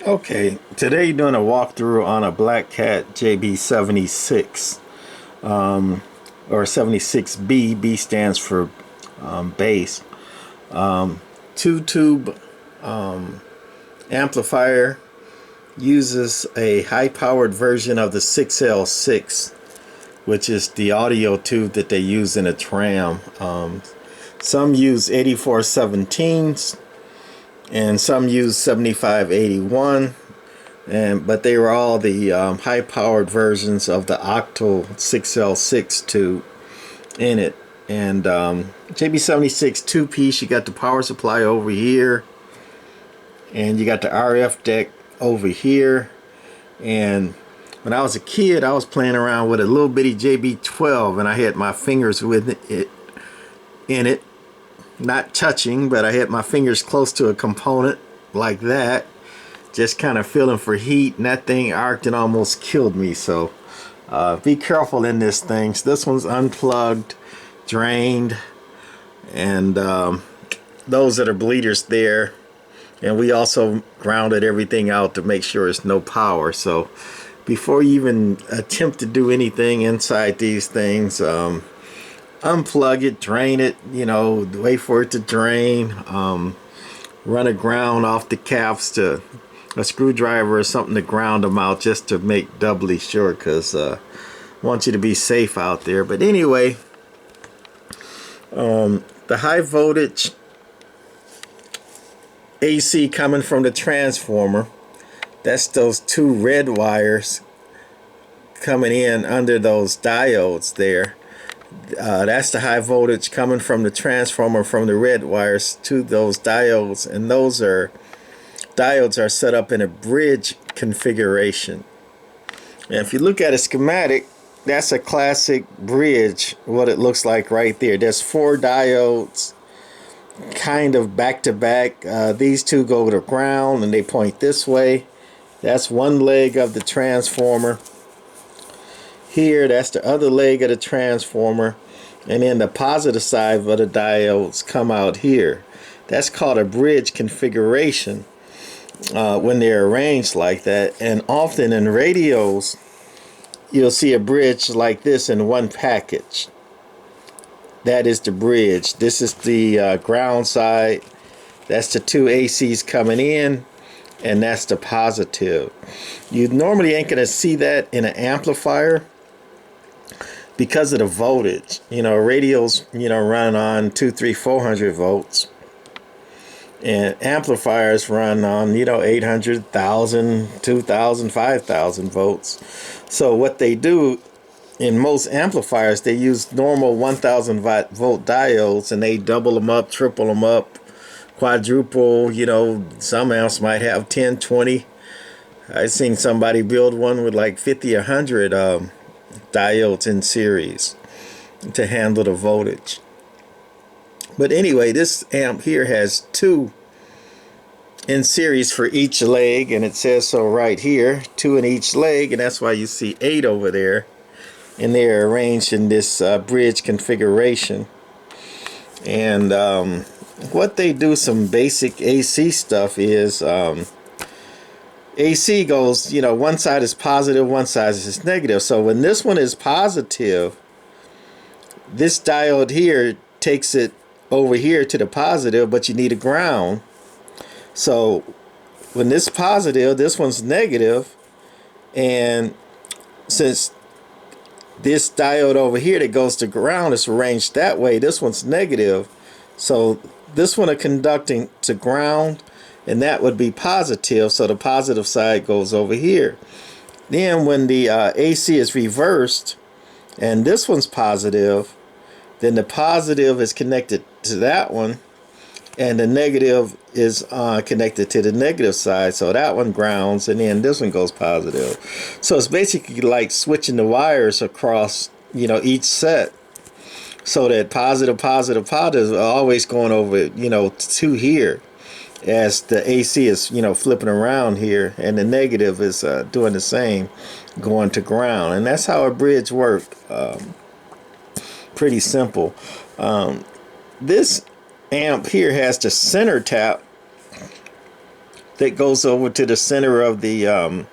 Okay, today doing a walkthrough on a Blackcat JB-76 or 76B. B stands for bass. Two-tube amplifier, uses a high-powered version of the 6L6, which is the audio tube that they use in a tram. Some use 8417s and some use 7581, but they were all the high-powered versions of the octal 6L6 tube in it. And JB-76 two-piece, you got the power supply over here, and you got the RF deck over here. And when I was a kid, I was playing around with a little bitty JB-12, and I had my fingers with it in it, not touching, but I had my fingers close to a component like that, just kind of feeling for heat, and that thing arced and almost killed me. So be careful in this thing. So this one's unplugged, drained, and those that are bleeders there. And we also grounded everything out to make sure there's no power. So before you even attempt to do anything inside these things, unplug it, drain it, wait for it to drain, run a ground off the caps to a screwdriver or something to ground them out, just to make doubly sure, because I want you to be safe out there. But anyway, the high voltage AC coming from the transformer, that's those two red wires coming in under those diodes there. That's the high voltage coming from the transformer, from the red wires to those diodes, and those diodes are set up in a bridge configuration. And if you look at a schematic, that's a classic bridge, what it looks like right there. There's 4 diodes kind of back to back. These two go to ground and they point this way. That's one leg of the transformer. Here, that's the other leg of the transformer, and then the positive side of the diodes come out here. That's called a bridge configuration when they're arranged like that. And often in radios, you'll see a bridge like this in one package. That is the bridge. This is the ground side. That's the 2 ACs coming in, and that's the positive. You normally ain't gonna see that in an amplifier because of the voltage. Radios run on 200, 300, 400 volts, and amplifiers run on 800, 1000, 2000, 5000 volts. So what they do in most amplifiers, they use normal 1000 volt diodes, and they double them up, triple them up, quadruple. Some amps might have 10, 20. I've seen somebody build one with like 50, 100 diodes in series to handle the voltage. But anyway, this amp here has 2 in series for each leg, and it says so right here, 2 in each leg, and that's why you see 8 over there, and they're arranged in this bridge configuration. And what they do, some basic AC stuff, is AC goes, one side is positive, one side is negative. So when this one is positive, this diode here takes it over here to the positive, but you need a ground. So when this positive, this one's negative, and since this diode over here that goes to ground is arranged that way, this one's negative, so this one is conducting to ground, and that would be positive, so the positive side goes over here. Then when the AC is reversed and this one's positive, then the positive is connected to that one, and the negative is connected to the negative side, so that one grounds, and then this one goes positive. So it's basically like switching the wires across each set, so that positive, positive, positive are always going over to here, as the AC is flipping around here, and the negative is doing the same, going to ground. And that's how a bridge works. Pretty simple. This amp here has the center tap that goes over to the center of the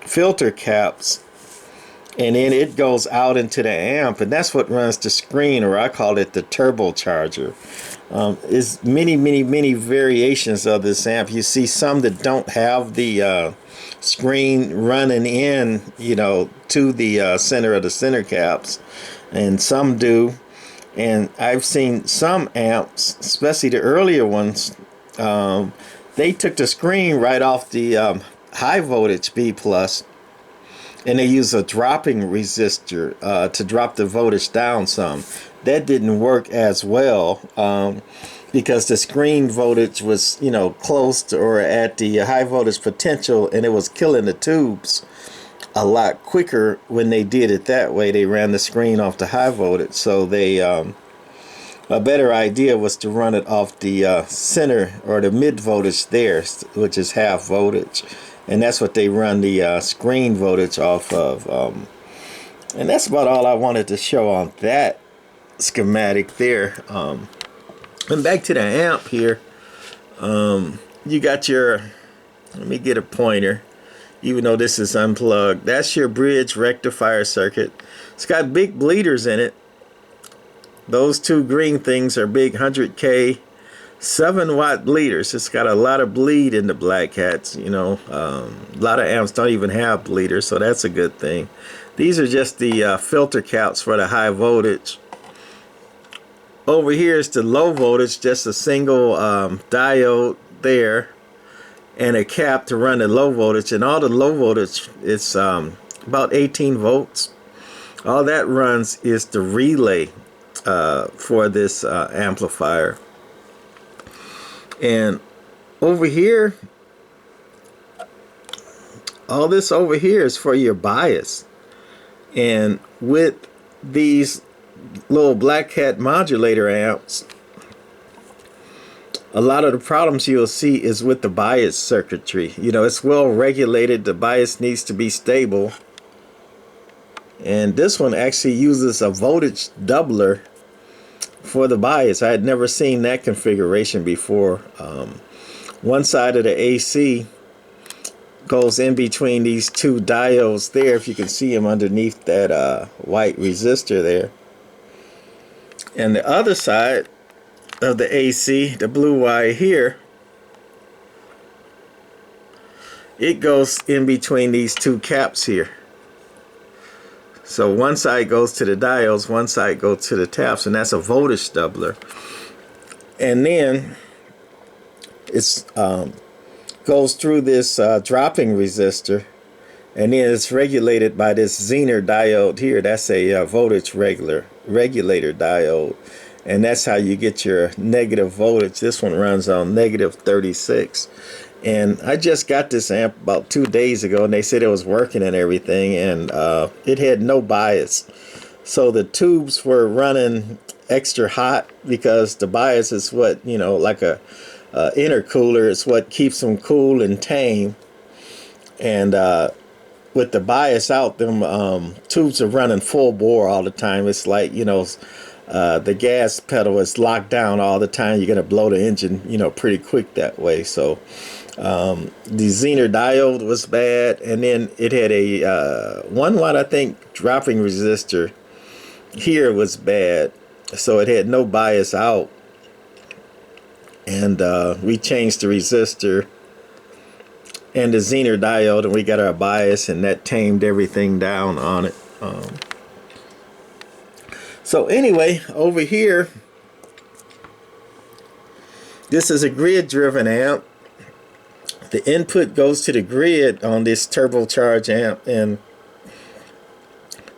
filter caps, and then it goes out into the amp, and that's what runs the screen, or I call it the turbocharger. Is many variations of this amp. You see some that don't have the screen running in, you know, to the center of the center caps, and some do. And I've seen some amps, especially the earlier ones, they took the screen right off the high voltage B plus, and they use a dropping resistor to drop the voltage down some. That didn't work as well because the screen voltage was, you know, close to or at the high voltage potential, and it was killing the tubes a lot quicker when they did it that way. They ran the screen off the high voltage, so they a better idea was to run it off the center or the mid voltage there, which is half voltage, and that's what they run the screen voltage off of. And that's about all I wanted to show on that schematic there. And back to the amp here, you got your, let me get a pointer, even though this is unplugged. That's your bridge rectifier circuit. It's got big bleeders in it. Those two green things are big 100K 7-watt bleeders. It's got a lot of bleed in the Blackcats, you know. A lot of amps don't even have bleeders, so that's a good thing. These are just the filter caps for the high voltage. Over here is the low voltage, just a single diode there, and a cap to run the low voltage. And all the low voltage, it's about 18 volts. All that runs is the relay for this amplifier. And over here, all this over here is for your bias. And with these little Blackcat modulator amps, a lot of the problems you'll see is with the bias circuitry. You know, it's well regulated. The bias needs to be stable. And this one actually uses a voltage doubler for the bias. I had never seen that configuration before. One side of the AC goes in between these two diodes there, if you can see them underneath that white resistor there. And the other side of the AC, the blue wire here, it goes in between these two caps here. So one side goes to the diodes, one side goes to the taps, and that's a voltage doubler. And then it's goes through this dropping resistor, and then it's regulated by this Zener diode here. That's a voltage regulator diode, and that's how you get your negative voltage. This one runs on negative 36. And I just got this amp about 2 days ago, and they said it was working and everything, and it had no bias. So the tubes were running extra hot because the bias is what, you know, like a intercooler. It's what keeps them cool and tame. And with the bias out, them tubes are running full bore all the time. It's like, you know, the gas pedal is locked down all the time. You're going to blow the engine, you know, pretty quick that way. So the Zener diode was bad, and then it had a 1 watt, I think, dropping resistor here was bad, so it had no bias out. And we changed the resistor and the Zener diode, and we got our bias, and that tamed everything down on it. So anyway, over here, this is a grid driven amp. The input goes to the grid on this turbocharged amp, and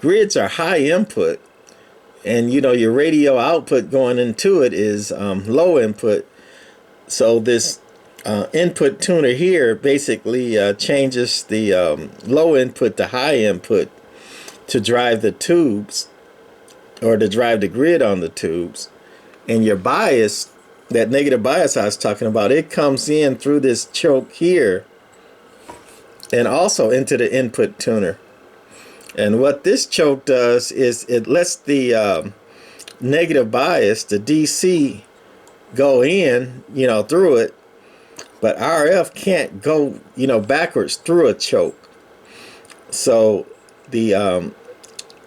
grids are high input, and you know your radio output going into it is low input. So this input tuner here basically changes the low input to high input to drive the tubes, or to drive the grid on the tubes. And your bias, that negative bias I was talking about, it comes in through this choke here and also into the input tuner. And what this choke does is it lets the negative bias, the DC, go in, you know, through it, but RF can't go, you know, backwards through a choke. So the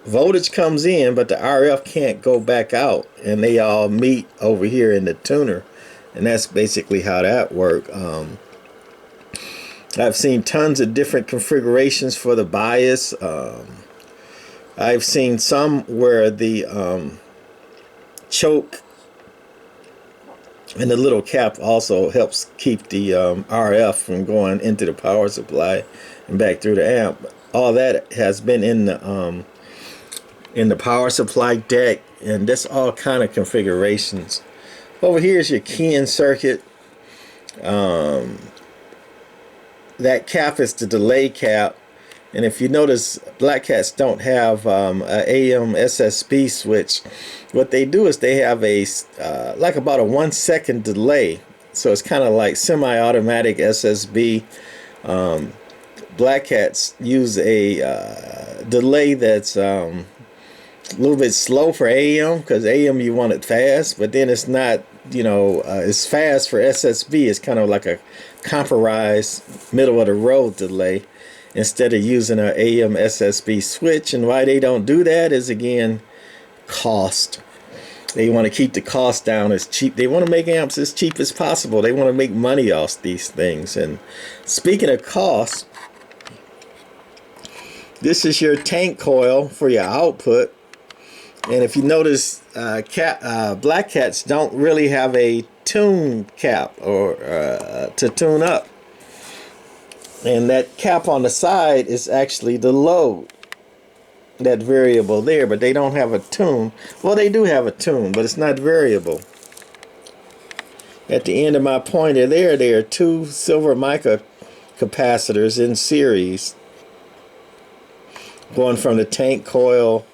voltage comes in, but the RF can't go back out, and they all meet over here in the tuner, and that's basically how that works. I've seen tons of different configurations for the bias. I've seen some where the choke and the little cap also helps keep the RF from going into the power supply and back through the amp. All that has been in the power supply deck, and that's all kind of configurations. Over here is your keying circuit. That cap is the delay cap, and if you notice, Blackcats don't have a AM SSB switch. What they do is they have a like about a 1 second delay, so it's kind of like semi-automatic SSB. Blackcats use a delay that's a little bit slow for AM, because AM you want it fast, but then it's not, you know, it's fast for SSB. It's kind of like a compromised middle of the road delay instead of using an AM SSB switch. And why they don't do that is, again, cost. They want to keep the cost down as cheap. They want to make amps as cheap as possible. They want to make money off these things. And speaking of cost, this is your tank coil for your output. And if you notice, Blackcats don't really have a tune cap or to tune up. And that cap on the side is actually the load, that variable there, but they don't have a tune. Well, they do have a tune, but it's not variable. At the end of my pointer there are two silver mica capacitors in series going from the tank coil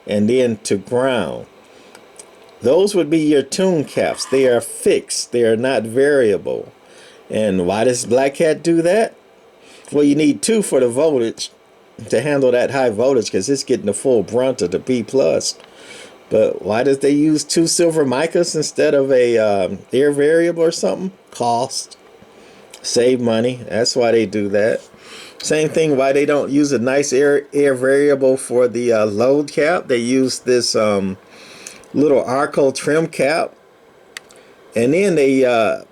and then to ground. Those would be your tune caps. They are fixed. They are not variable. And why does Blackcat do that? Well, you need two for the voltage to handle that high voltage, because it's getting the full brunt of the B+. But why does they use two silver micas instead of a air variable or something? Cost. Save money. That's why they do that. Same thing why they don't use a nice air variable for the load cap. They use this little Arco trim cap, and then they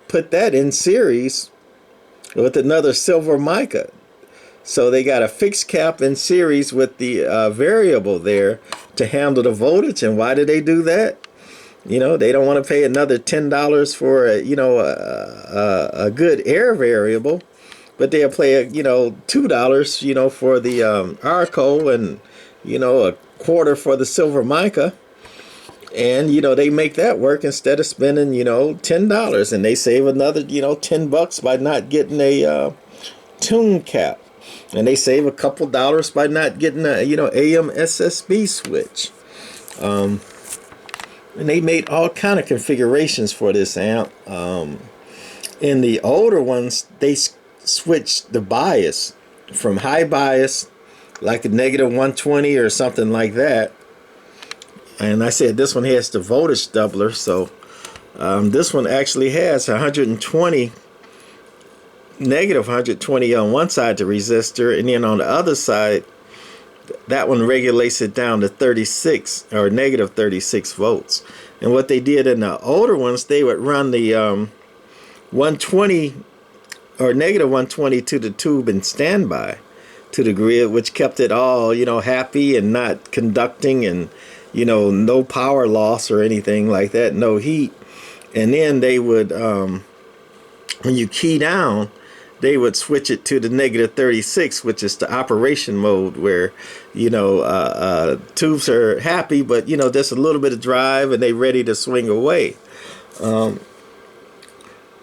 put that in series with another silver mica. So they got a fixed cap in series with the variable there to handle the voltage. And why do they do that? You know, they don't want to pay another $10 for a good air variable, but they'll pay $2 for the Arco, and a quarter for the silver mica. And they make that work instead of spending $10, and they save another $10 by not getting a tune cap, and they save a couple dollars by not getting a AM SSB switch. And they made all kind of configurations for this amp. In the older ones, they switched the bias from high bias, like a -120 or something like that. And I said this one has the voltage doubler, so this one actually has -120 on one side, the resistor, and then on the other side, that one regulates it down to 36 or -36 volts. And what they did in the older ones, they would run the 120 or -120 to the tube in standby to the grid, which kept it all happy and not conducting, and no power loss or anything like that, no heat. And then they would when you key down, they would switch it to the -36, which is the operation mode, where tubes are happy, but just a little bit of drive and they ready to swing away.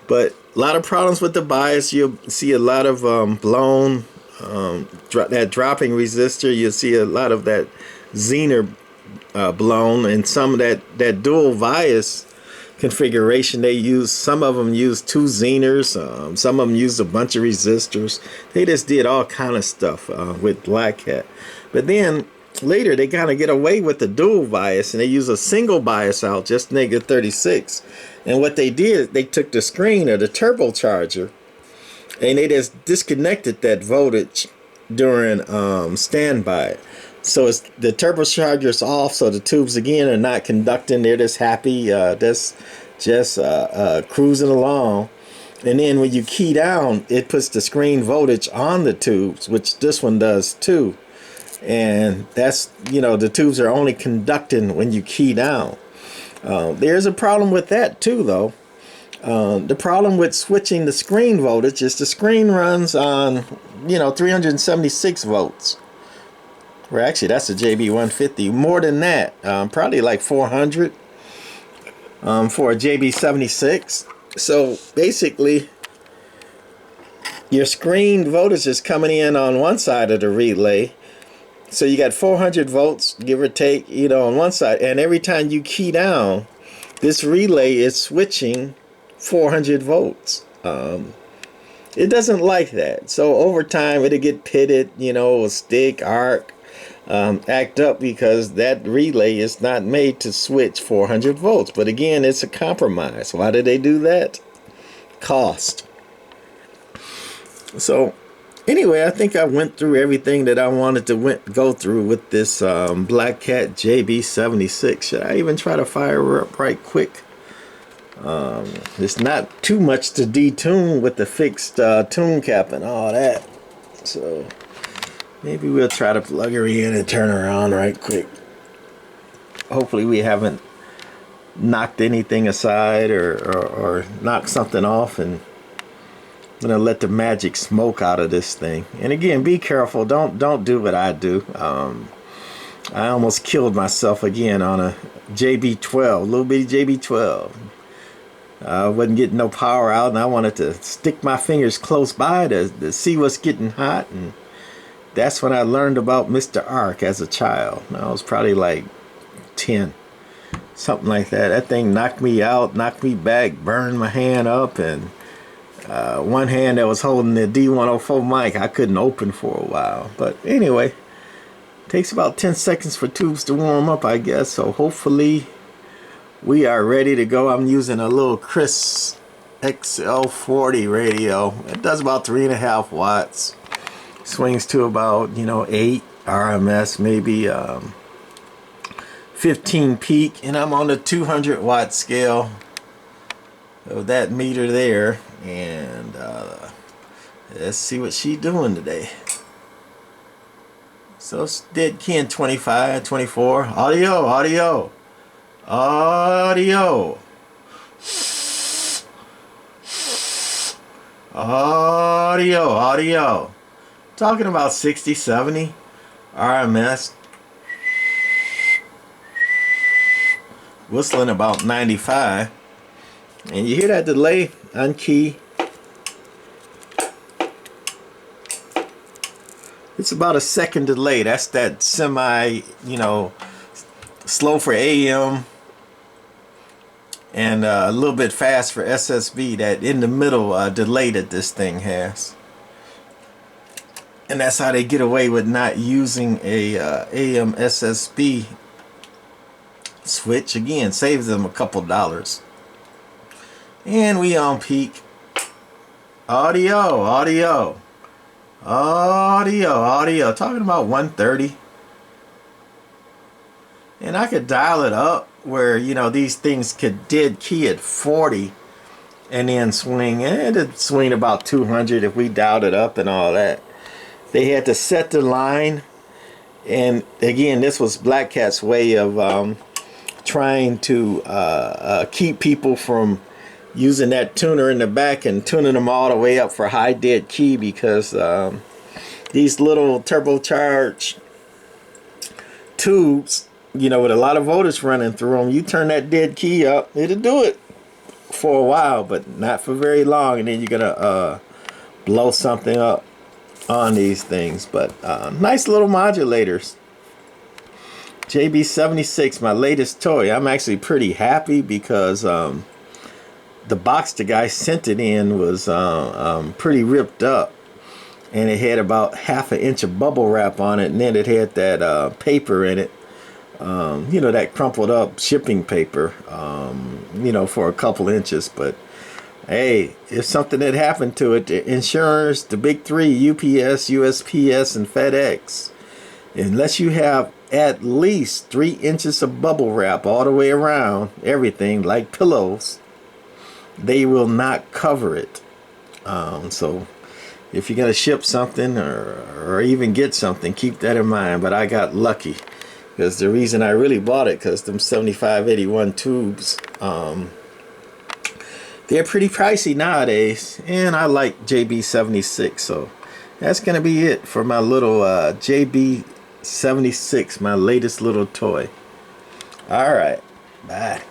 But a lot of problems with the bias. You'll see a lot of blown that dropping resistor. You'll see a lot of that Zener blown, and some of that dual bias configuration they use. Some of them use two Zeners, some of them use a bunch of resistors. They just did all kind of stuff with Blackcat. But then later they kind of get away with the dual bias, and they use a single bias out, just -36. And what they did, they took the screen or the turbocharger and they just disconnected that voltage during standby. So it's the turbocharger's off, so the tubes again are not conducting. They're just happy, just cruising along. And then when you key down, it puts the screen voltage on the tubes, which this one does too. And that's, you know, the tubes are only conducting when you key down. There's a problem with that too, though. The problem with switching the screen voltage is the screen runs on, you know, 376 volts. Or actually, that's a JB-150. More than that, probably like 400 for a JB-76. So basically, your screen voltage is coming in on one side of the relay. So you got 400 volts, give or take, you know, on one side. And every time you key down, this relay is switching 400 volts. It doesn't like that. So over time, it'll get pitted, you know, stick, arc, act up, because that relay is not made to switch 400 volts. But again, it's a compromise. Why did they do that? Cost. So anyway, I think I went through everything that I wanted to go through with this Blackcat JB-76. Should I even try to fire her up right quick? It's not too much to detune with the fixed tune cap and all that. So maybe we'll try to plug her in and turn her on right quick. Hopefully we haven't knocked anything aside or knocked something off, and I'm gonna let the magic smoke out of this thing. And again, be careful. Don't do what I do. I almost killed myself again on a JB-12, little bitty JB-12. I wasn't getting no power out, and I wanted to stick my fingers close by to see what's getting hot. And that's when I learned about Mr. Arc as a child. I was probably like 10, something like that. That thing knocked me out, knocked me back, burned my hand up, and one hand that was holding the D104 mic I couldn't open for a while. But anyway, takes about 10 seconds for tubes to warm up, I guess. So hopefully we are ready to go. I'm using a little Chris XL40 radio. It does about 3.5 watts. Swings to about, you know, 8 RMS, maybe 15 peak. And I'm on the 200 watt scale of that meter there. And let's see what she's doing today. So it's dead key in 25, 24. Audio. Audio. Audio. Talking about 60, 70 RMS. Whistling about 95. And you hear that delay on key. It's about a second delay. That's that semi, you know, slow for AM and a little bit fast for SSB, that in the middle delay that this thing has. And that's how they get away with not using a AM SSB switch. Again, saves them a couple dollars. And we on peak. Audio. Talking about 130. And I could dial it up where, you know, these things could dead key at 40 and then swing. And it'd swing about 200 if we dialed it up and all that. They had to set the line. And again, this was Blackcat's way of trying to keep people from using that tuner in the back and tuning them all the way up for high dead key, because these little turbocharged tubes, you know, with a lot of voltage running through them, you turn that dead key up, it'll do it for a while, but not for very long, and then you're gonna blow something up on these things. But nice little modulators. JB-76, my latest toy. I'm actually pretty happy because the box the guy sent it in was pretty ripped up, and it had about ½ inch of bubble wrap on it, and then it had that paper in it, you know, that crumpled up shipping paper, you know, for a couple inches. But Hey, if something had happened to it, the insurers, the big three, UPS, USPS, and FedEx, unless you have at least 3 inches of bubble wrap all the way around everything, like pillows, they will not cover it. So if you're going to ship something or even get something, keep that in mind. But I got lucky, because the reason I really bought it, because them 7581 tubes, they're pretty pricey nowadays, and I like JB-76. So that's going to be it for my little JB-76, my latest little toy. All right, bye.